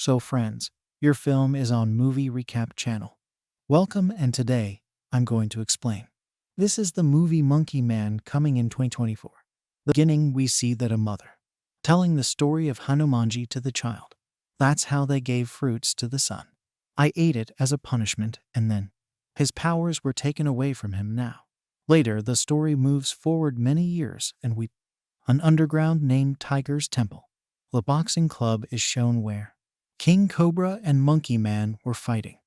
So friends, your film is on Movie Recap channel. Welcome, and today I'm going to explain. This is the movie Monkey Man coming in 2024. The beginning we see that a mother telling the story of Hanumanji to the child. That's how they gave fruits to the son. I ate it as a punishment, and then his powers were taken away from him now. Later, the story moves forward many years, and we an underground named Tiger's Temple. The boxing club is shown where King Cobra and Monkey Man were fighting.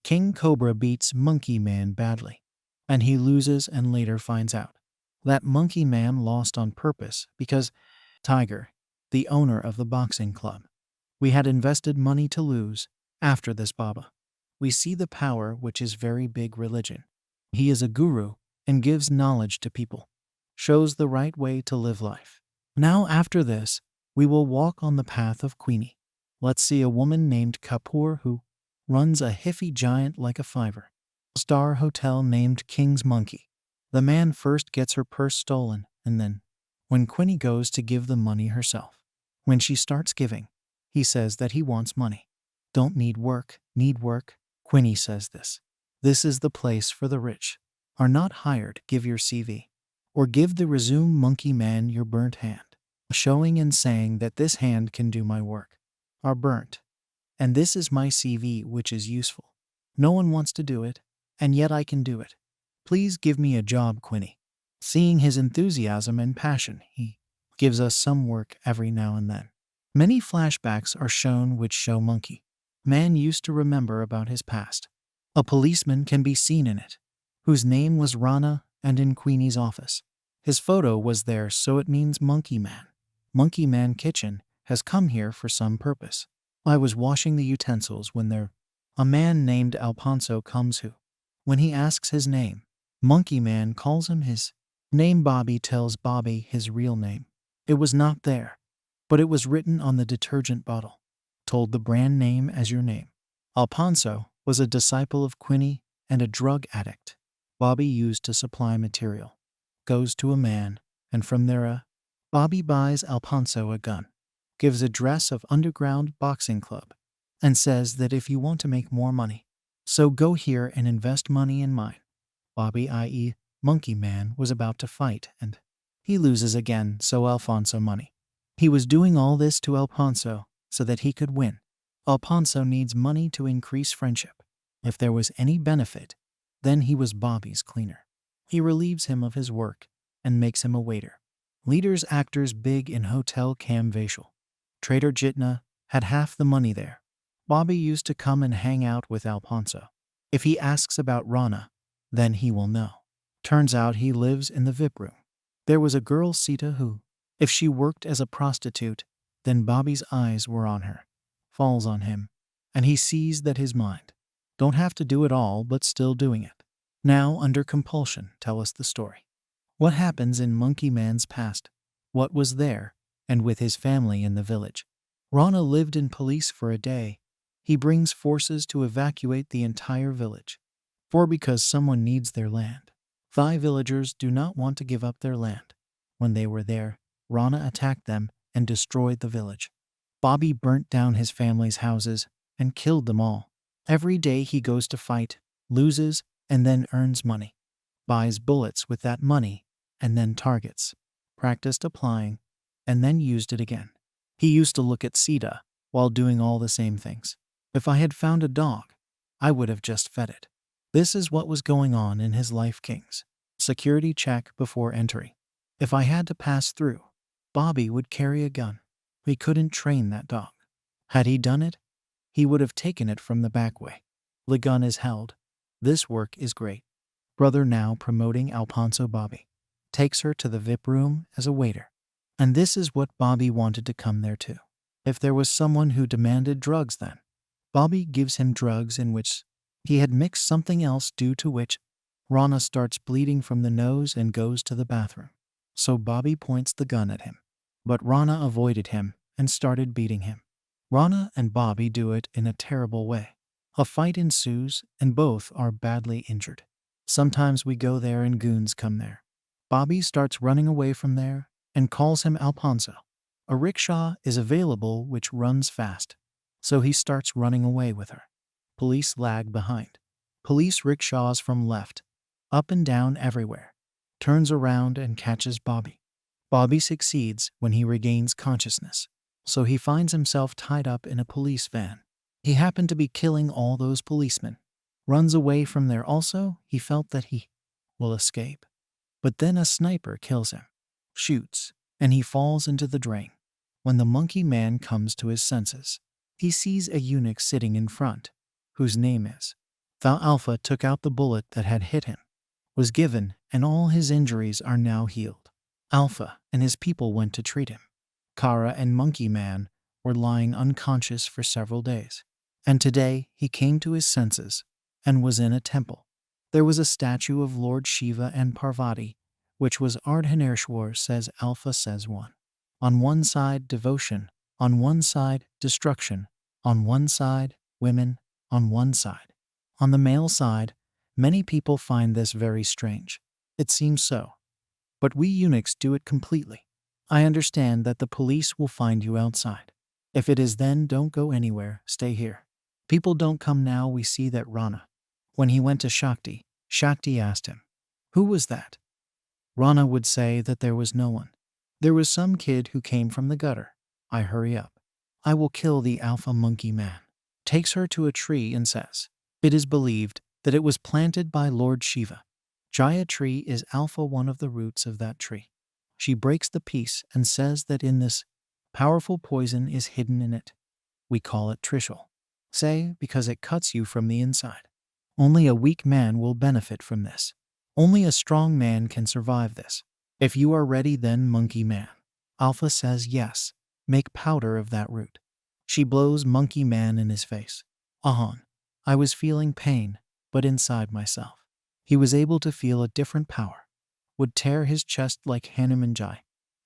King Cobra beats Monkey Man badly, and he loses and later finds out that Monkey Man lost on purpose because Tiger, the owner of the boxing club, we had invested money to lose. After this Baba, we see the power which is very big religion. He is a guru and gives knowledge to people, shows the right way to live life. Now after this, we will walk on the path of Queenie. Let's see a woman named Kapoor who runs a hippie giant like a five-star hotel named King's Monkey. The man first gets her purse stolen, and then, when Queenie goes to give the money herself, when she starts giving, he says that he wants money. Don't need work. Queenie says this. This is the place for the rich. Are not hired, give your CV. Or give the resume Monkey Man your burnt hand. Showing and saying that this hand can do my work. Are burnt. And this is my CV which is useful. No one wants to do it, and yet I can do it. Please give me a job, Queenie. Seeing his enthusiasm and passion, he gives us some work every now and then. Many flashbacks are shown which show Monkey Man used to remember about his past. A policeman can be seen in it, whose name was Rana, and in Queenie's office. His photo was there, so it means Monkey Man. Monkey Man Kitchen has come here for some purpose. I was washing the utensils when a man named Alfonso comes who, when he asks his name, Monkey Man calls him his name. Bobby tells Bobby his real name. It was not there, but it was written on the detergent bottle. Told the brand name as your name. Alfonso was a disciple of Queenie and a drug addict. Bobby used to supply material. Goes to a man, and from there Bobby buys Alfonso a gun, gives address of underground boxing club, and says that if you want to make more money, so go here and invest money in mine. Bobby, i.e. Monkey Man, was about to fight, and he loses again, so Alfonso money. He was doing all this to Alfonso so that he could win. Alfonso needs money to increase friendship. If there was any benefit, then he was Bobby's cleaner. He relieves him of his work and makes him a waiter. Leaders actors big in Hotel Cam Vashal. Trader Jitna had half the money there. Bobby used to come and hang out with Alfonso. If he asks about Rana, then he will know. Turns out he lives in the VIP room. There was a girl, Sita, who, if she worked as a prostitute, then Bobby's eyes were on her. Falls on him, and he sees that his mind don't have to do it all, but still doing it. Now, under compulsion, tell us the story. What happens in Monkey Man's past? What was there, and with his family in the village? Rana lived in police for a day. He brings forces to evacuate the entire village. Because someone needs their land. 5 villagers do not want to give up their land. When they were there, Rana attacked them and destroyed the village. Bobby burnt down his family's houses and killed them all. Every day he goes to fight, loses, and then earns money. Buys bullets with that money, and then targets. Practiced applying, and then used it again. He used to look at Sita while doing all the same things. If I had found a dog, I would have just fed it. This is what was going on in his life, Kings. Security check before entry. If I had to pass through, Bobby would carry a gun. He couldn't train that dog. Had he done it, he would have taken it from the back way. The gun is held. This work is great. Brother now promoting Alfonso. Bobby takes her to the VIP room as a waiter. And this is what Bobby wanted to come there to. If there was someone who demanded drugs, then Bobby gives him drugs in which he had mixed something else, due to which Rana starts bleeding from the nose and goes to the bathroom. So Bobby points the gun at him. But Rana avoided him and started beating him. Rana and Bobby do it in a terrible way. A fight ensues and both are badly injured. Sometimes we go there and goons come there. Bobby starts running away from there and calls him Alfonso. A rickshaw is available which runs fast. so he starts running away with her. Police lag behind. Police rickshaws from left, up and down everywhere. Turns around and catches Bobby. Bobby succeeds when he regains consciousness, so he finds himself tied up in a police van. He happened to be killing all those policemen. Runs away from there also, he felt that he will escape. But then a sniper kills him, shoots, and he falls into the drain. When the monkey man comes to his senses, he sees a eunuch sitting in front, whose name is Thou Alpha took out the bullet that had hit him, was given, and all his injuries are now healed. Alpha and his people went to treat him. Kara and Monkey Man were lying unconscious for several days, and today he came to his senses and was in a temple. There was a statue of Lord Shiva and Parvati, which was Ardhanarishwar, says Alpha, says one. On one side, devotion. On one side, destruction. On one side, women. On one side. On the male side, many people find this very strange. It seems so. But we eunuchs do it completely. I understand that the police will find you outside. If it is, then don't go anywhere, stay here. People don't come now. We see that Rana. When he went to Shakti asked him, "Who was that?" Rana would say that there was no one. There was some kid who came from the gutter. I hurry up. I will kill the alpha monkey man. Takes her to a tree and says, it is believed that it was planted by Lord Shiva. Jaya tree is alpha, one of the roots of that tree. She breaks the piece and says that in this, powerful poison is hidden in it. We call it Trishul. Say, because it cuts you from the inside. Only a weak man will benefit from this. Only a strong man can survive this. If you are ready, then Monkey Man. Alpha says yes. Make powder of that root. She blows Monkey Man in his face. Ahan. I was feeling pain, but inside myself. He was able to feel a different power. Would tear his chest like Hanumanjai.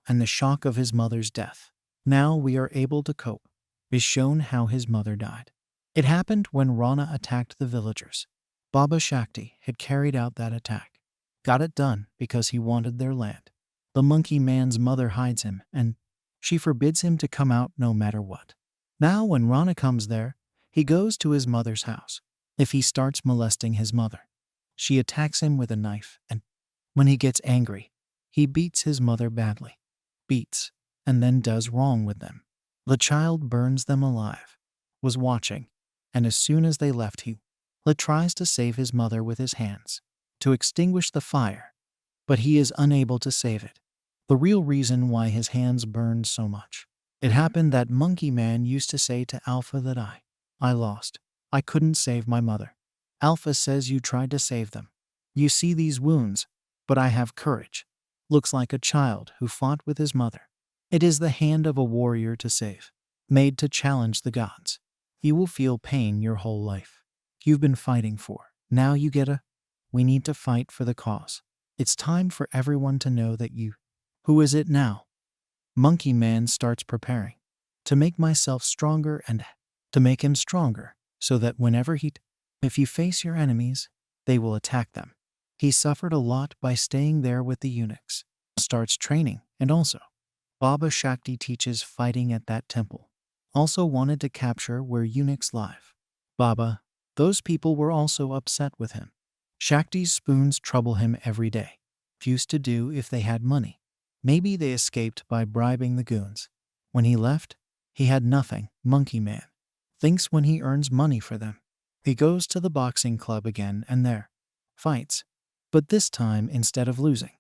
And the shock of his mother's death. Now we are able to cope. Is shown how his mother died. It happened when Rana attacked the villagers. Baba Shakti had carried out that attack. Got it done because he wanted their land. The monkey man's mother hides him and she forbids him to come out no matter what. Now when Rana comes there, he goes to his mother's house. If he starts molesting his mother, she attacks him with a knife, and when he gets angry, he beats his mother badly. Beats, and then does wrong with them. The child burns them alive. Was watching, and as soon as they left, he tries to save his mother with his hands, to extinguish the fire, but he is unable to save it. The real reason why his hands burned so much. It happened that Monkey Man used to say to Alpha that I lost. I couldn't save my mother. Alpha says you tried to save them. You see these wounds, but I have courage. Looks like a child who fought with his mother. It is the hand of a warrior to save, made to challenge the gods. You will feel pain your whole life. You've been fighting for. Now you get we need to fight for the cause. It's time for everyone to know that you. Who is it now? Monkey Man starts preparing. To make myself stronger and to make him stronger, so that whenever if you face your enemies, they will attack them. He suffered a lot by staying there with the eunuchs. Starts training, and also, Baba Shakti teaches fighting at that temple. Also wanted to capture where eunuchs live. Baba, those people were also upset with him. Shakti's spoons trouble him every day. Used to do if they had money. Maybe they escaped by bribing the goons. When he left, he had nothing. Monkey Man thinks when he earns money for them, he goes to the boxing club again and there fights. But this time, instead of losing,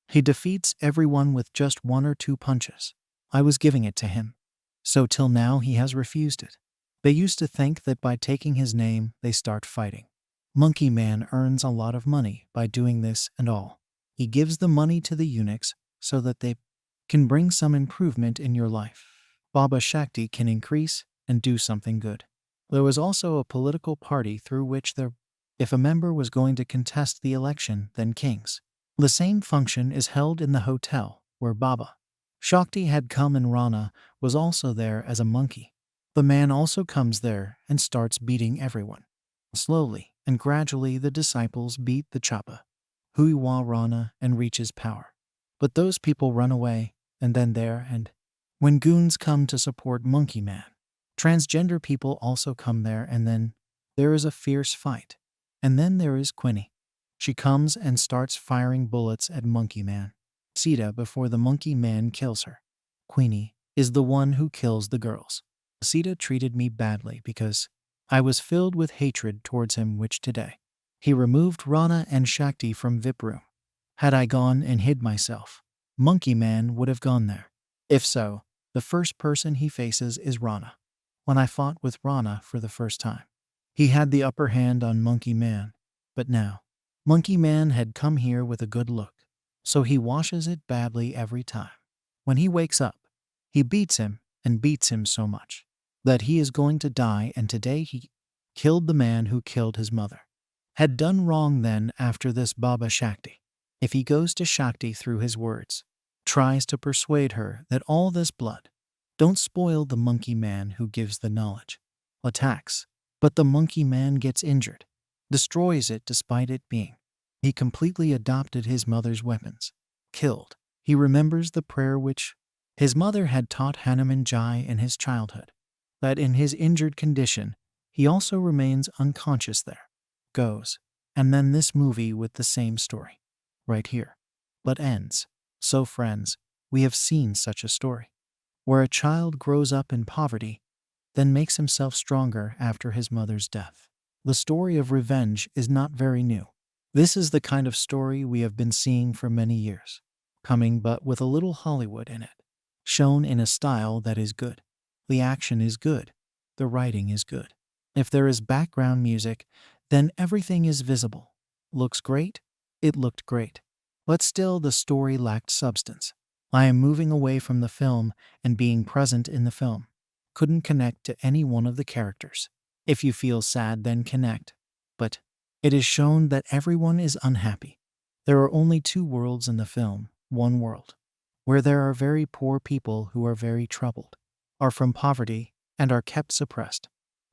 he defeats everyone with just 1 or 2 punches. I was giving it to him. So till now he has refused it. They used to think that by taking his name, they start fighting. Monkey Man earns a lot of money by doing this and all. He gives the money to the eunuchs so that they can bring some improvement in your life. Baba Shakti can increase and do something good. There was also a political party through which if a member was going to contest the election, then kings. The same function is held in the hotel where Baba Shakti had come, and Rana was also there as a monkey. The man also comes there and starts beating everyone. Slowly and gradually the disciples beat the Chapa, Huiwa Rana, and reaches power. But those people run away, and then when goons come to support Monkey Man, Transgender people also come there, and then there is a fierce fight. And then there is Quinny. She comes and starts firing bullets at Monkey Man Sita before the Monkey Man kills her. Queenie is the one who kills the girls. Sita treated me badly because I was filled with hatred towards him, which today he removed Rana and Shakti from VIP room. Had I gone and hid myself, Monkey Man would have gone there. If so, the first person he faces is Rana. When I fought with Rana for the first time, he had the upper hand on Monkey Man, but now Monkey Man had come here with a good look, so he washes it badly every time. When he wakes up, he beats him and beats him so much that he is going to die, and today he killed the man who killed his mother. Had done wrong then after this Baba Shakti. If he goes to Shakti through his words, tries to persuade her that all this blood, don't spoil the Monkey Man who gives the knowledge, attacks, but the Monkey Man gets injured, destroys it despite it being. He completely adopted his mother's weapons, killed. He remembers the prayer which his mother had taught Hanuman Jai in his childhood, that in his injured condition, he also remains unconscious there. Goes. And then this movie with the same story. Right here. But ends. So friends, we have seen such a story, where a child grows up in poverty, then makes himself stronger after his mother's death. The story of revenge is not very new. This is the kind of story we have been seeing for many years, coming but with a little Hollywood in it, shown in a style that is good. The action is good. The writing is good. If there is background music, then everything is visible. Looks great? It looked great. But still the story lacked substance. I am moving away from the film and being present in the film. Couldn't connect to any one of the characters. If you feel sad, then connect. But it is shown that everyone is unhappy. There are only two worlds in the film. One world, where there are very poor people who are very troubled, are from poverty, and are kept suppressed.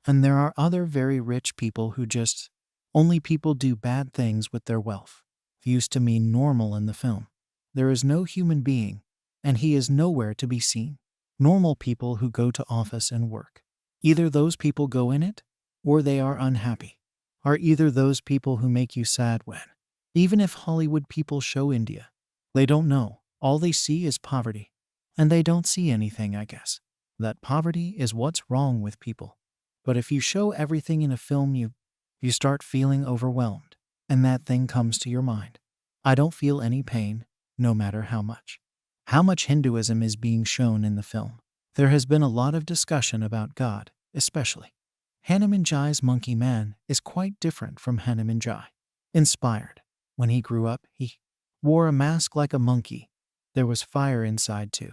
And there are other very rich people who just, only people do bad things with their wealth. Used to mean normal in the film. There is no human being, and he is nowhere to be seen. Normal people who go to office and work. Either those people go in it, or they are unhappy. Are either those people who make you sad when, even if Hollywood people show India, they don't know. All they see is poverty. And they don't see anything, I guess. That poverty is what's wrong with people. But if you show everything in a film, you start feeling overwhelmed, and that thing comes to your mind. I don't feel any pain, no matter how much. How much Hinduism is being shown in the film. There has been a lot of discussion about God, especially. Hanuman Jai's Monkey Man is quite different from Hanuman Jai. Inspired. When he grew up, he wore a mask like a monkey. There was fire inside too.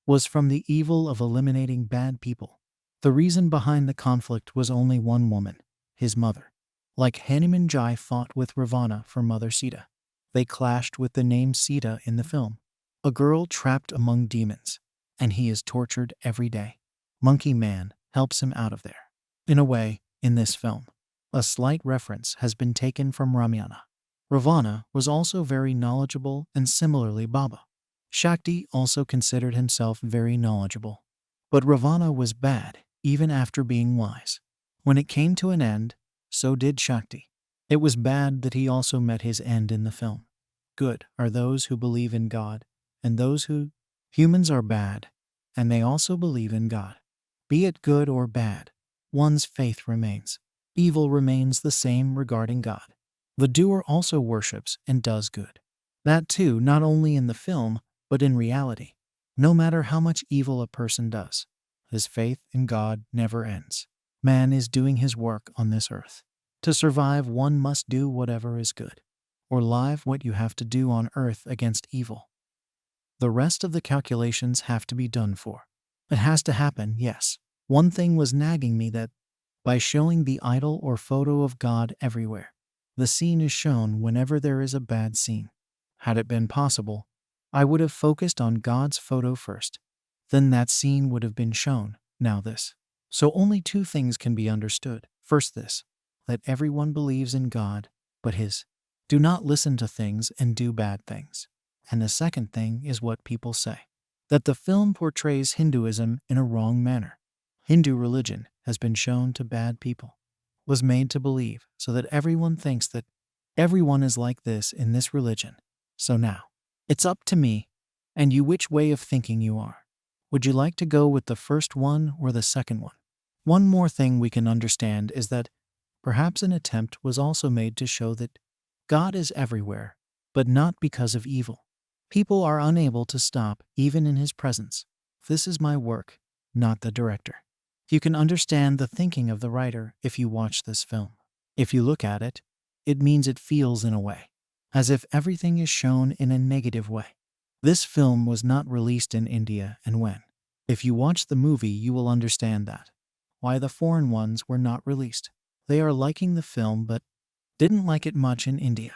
Was from the evil of eliminating bad people. The reason behind the conflict was only one woman, his mother. Like Hanuman Jai fought with Ravana for Mother Sita. They clashed with the name Sita in the film. A girl trapped among demons, and he is tortured every day. Monkey Man helps him out of there. In a way, in this film, a slight reference has been taken from Ramayana. Ravana was also very knowledgeable, and similarly Baba. Shakti also considered himself very knowledgeable. But Ravana was bad, even after being wise. When it came to an end, so did Shakti. It was bad that he also met his end in the film. Good are those who believe in God, and those who, humans are bad, and they also believe in God. Be it good or bad, one's faith remains. Evil remains the same regarding God. The doer also worships and does good. That too, not only in the film, but in reality. No matter how much evil a person does, his faith in God never ends. Man is doing his work on this earth. To survive, one must do whatever is good, or live what you have to do on earth against evil. The rest of the calculations have to be done for. It has to happen, yes. One thing was nagging me, that by showing the idol or photo of God everywhere, the scene is shown whenever there is a bad scene. Had it been possible, I would have focused on God's photo first. Then that scene would have been shown. Now this. So only two things can be understood. First this, that everyone believes in God, but his. Do not listen to things and do bad things. And the second thing is what people say. That the film portrays Hinduism in a wrong manner. Hindu religion has been shown to bad people, was made to believe so that everyone thinks that everyone is like this in this religion. So now, it's up to me and you which way of thinking you are. Would you like to go with the first one or the second one? One more thing we can understand is that perhaps an attempt was also made to show that God is everywhere, but not because of evil. People are unable to stop even in his presence. This is my work, not the director. You can understand the thinking of the writer if you watch this film. If you look at it, it means it feels in a way, as if everything is shown in a negative way. This film was not released in India, and when, if you watch the movie, you will understand that. Why the foreign ones were not released. They are liking the film but didn't like it much in India.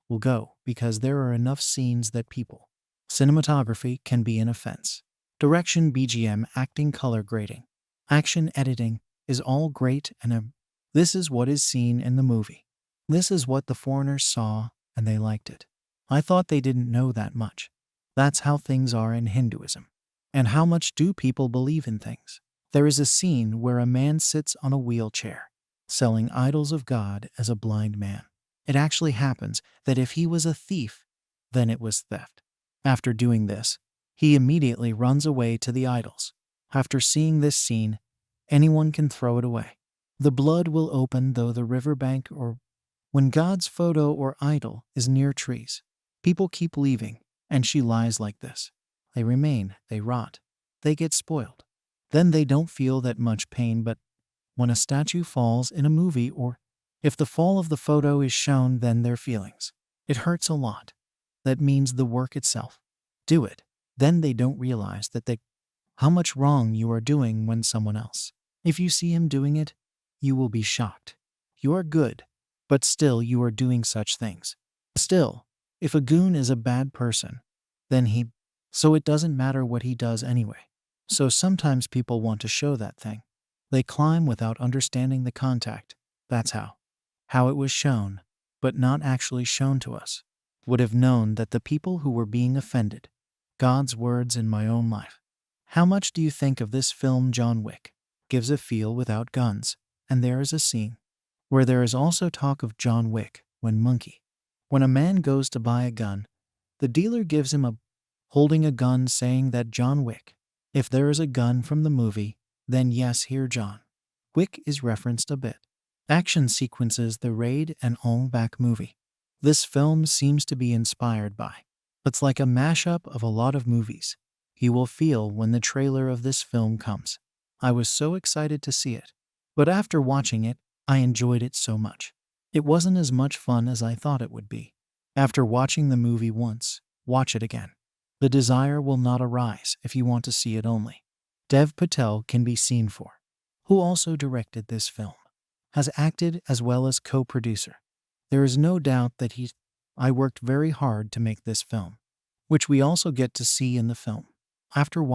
Will go because there are enough scenes that people. Cinematography can be an offense. Direction, BGM, acting, color grading, action, editing is all great, and this is what is seen in the movie. This is what the foreigners saw and they liked it. I thought they didn't know that much. That's how things are in Hinduism. And how much do people believe in things? There is a scene where a man sits on a wheelchair, selling idols of God as a blind man. It actually happens that if he was a thief, then it was theft. After doing this, he immediately runs away to the idols. After seeing this scene, anyone can throw it away. The blood will open though the riverbank or when God's photo or idol is near trees. People keep leaving, and she lies like this. They remain, they rot, they get spoiled. Then they don't feel that much pain, but when a statue falls in a movie or if the fall of the photo is shown, then their feelings. It hurts a lot. That means the work itself. Do it. Then they don't realize that how much wrong you are doing when someone else. If you see him doing it, you will be shocked. You are good, but still you are doing such things. Still, if a goon is a bad person, then so it doesn't matter what he does anyway. So sometimes people want to show that thing. They climb without understanding the contact. That's how it was shown, but not actually shown to us. Would have known that the people who were being offended. God's words in my own life. How much do you think of this film John Wick? Gives a feel without guns, and there is a scene where there is also talk of John Wick when when a man goes to buy a gun, the dealer gives him holding a gun saying that John Wick. If there is a gun from the movie, then yes, here John Wick is referenced a bit. Action sequences, the raid and all back movie. This film seems to be inspired by. It's like a mashup of a lot of movies. You will feel when the trailer of this film comes. I was so excited to see it. But after watching it, I enjoyed it so much. It wasn't as much fun as I thought it would be. After watching the movie once, watch it again. The desire will not arise if you want to see it only. Dev Patel can be seen for, who also directed this film, has acted as well as co-producer. There is no doubt that I worked very hard to make this film, which we also get to see in the film. After watching